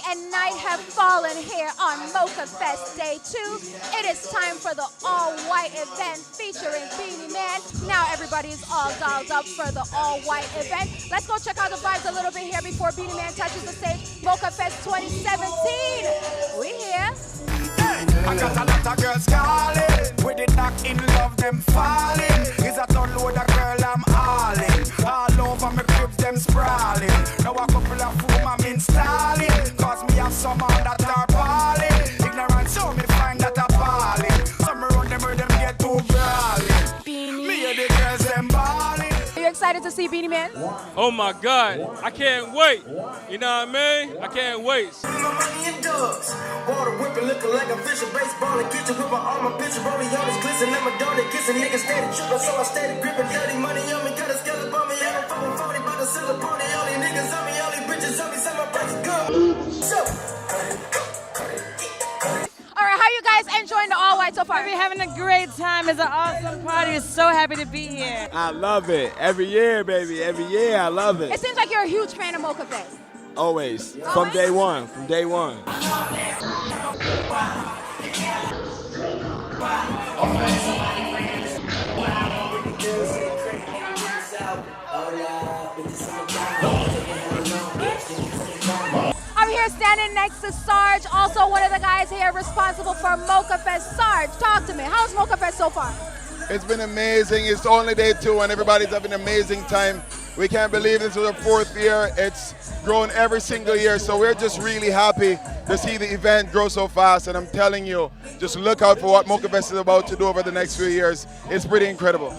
and night have fallen here on Mochafest Day 2. It is time for the all-white event featuring Beenie Man. Now everybody is all dolled up for the all-white event. Let's go check out the vibes a little bit here before Beenie Man touches the stage. Mochafest 2017. We here. I got a lot of girls calling. With it knock in love, them falling. Is a ton load of girl I'm hauling. All over my crib, them sprawling. Now a couple of fool I'm installing. Cause me have some on that are balling. Ignorant show me find that appalling. Some around them where them get too brawling. Me and the girls them balling. Are you excited to see Beenie Man? Oh my God, I can't wait. You know what I mean? I can't wait. My money in dogs. Water whipping, looking like a fish, a baseball, and kitchen whip, all my picture, rolling on his glisten, and my daughter kissing, niggas steady tripping, so I steady gripping, dirty money on me, got a skeleton on me, I don't fucking phony, but the silver pony, all these niggas on me, all these bitches on me, so my price is good. So. All right, how you guys enjoying the all-white so far? We're having a great time. It's an awesome party. We're so happy to be here. I love it. Every year, baby. Every year, I love It it. seems like you're a huge fan of Mochafest. Always. From day one. From day one. I'm here standing next to Sarge, also one of the guys here responsible for Mochafest. Sarge, talk to me. How's Mochafest so far? It's been amazing. It's only day 2 and everybody's having an amazing time. We can't believe this is our 4th year. It's grown every single year, so we're just really happy to see the event grow so fast. And I'm telling you, just look out for what Mochafest is about to do over the next few years. It's pretty incredible.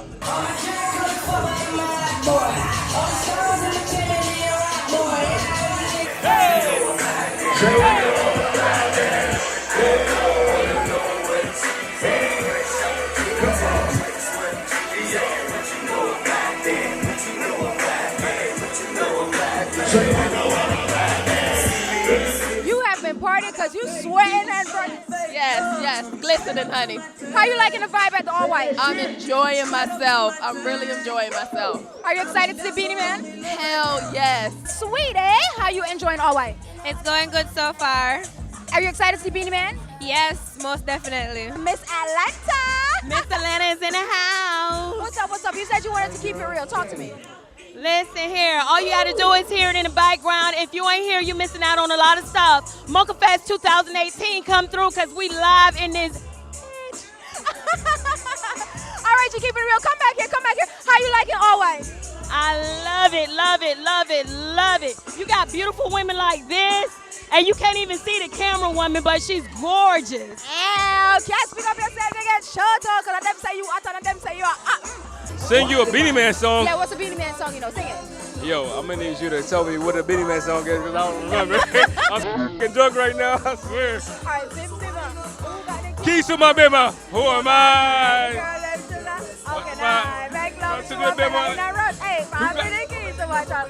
You have been partying because you sweating and burning. Yes, glistening, honey. How you liking the vibe at the all-white? I'm enjoying myself. I'm really enjoying myself. Are you excited to see Beenie Man? Hell yes. Sweet, eh? How you enjoying all-white? It's going good so far. Are you excited to see Beenie Man? Yes, most definitely. Miss Atlanta! Miss Atlanta is in the house. What's up? You said you wanted to keep it real. Talk to me. Listen here, all you gotta do is hear it in the background. If you ain't here, you're missing out on a lot of stuff. Mochafest 2018 come through because we live in this. All right, you keep it real. Come back here. How you liking all-white? I love it, love it, love it, love it. You got beautiful women like this, and you can't even see the camera woman, but she's gorgeous. Can't speak up yourself, nigga. Shut up, because them say you hotter and them say you are Sing you a Beenie Man song. Yeah, what's a Beenie Man song, Sing it. Yo, I'm gonna need you to tell me what a Beenie Man song is because I don't remember. I'm f***ing drunk right now, I swear. All right, Bim Bimmer. Who got the Keys to my bimmer. Who am I? girl, them sugar? Okay, My- now, make love to to the a bimmer. fella in a rush. Hey, pass me the keys to my child.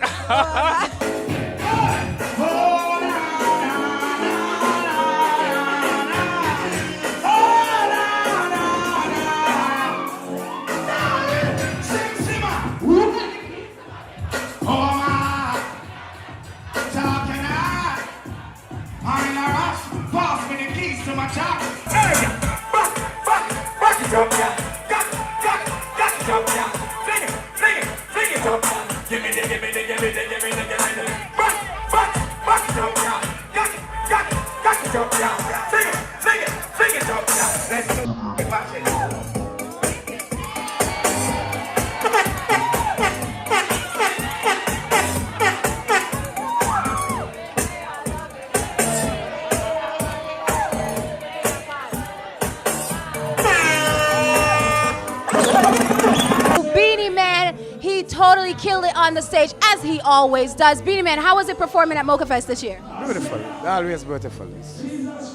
Beenie Man, he totally killed it on the stage, as he always does. Beenie Man, how was it performing at Mochafest this year? Beautiful, always beautiful.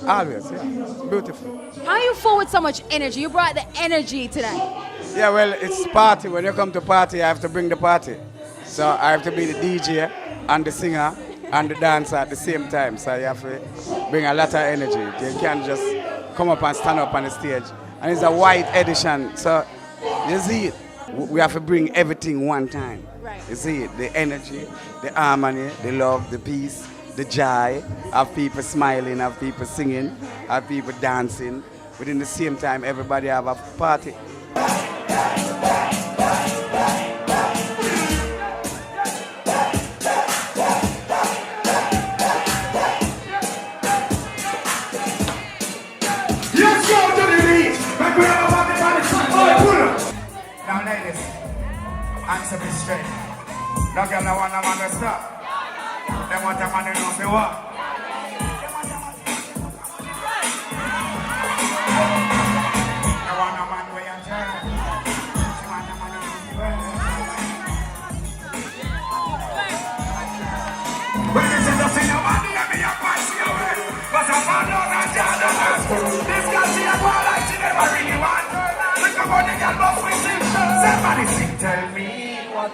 Always, yeah, beautiful. How are you full with so much energy? You brought the energy tonight. Yeah, well, it's party. When you come to party, I have to bring the party. So I have to be the DJ and the singer and the dancer at the same time. So you have to bring a lot of energy. You can't just come up and stand up on the stage. And it's a white edition, so you see it. We have to bring everything one time. Right. You see it, the energy, the harmony, the love, the peace, the joy, have people smiling, have people singing, have people dancing. But in the same time, everybody have a party. Let's go to the beat. Make we have a party on the track. All right, pull up. Now, ladies, answer me straight. No girl, I want a man to stop. They want a man to know for what. They want a man where you turn. They want a man to know for what. When you see the thing, you want to hear me, you pass your way. But I found out that you're the best. This girl, she a boy like she never really want. Look up on the girl, but we sing. Somebody sing, tell me what.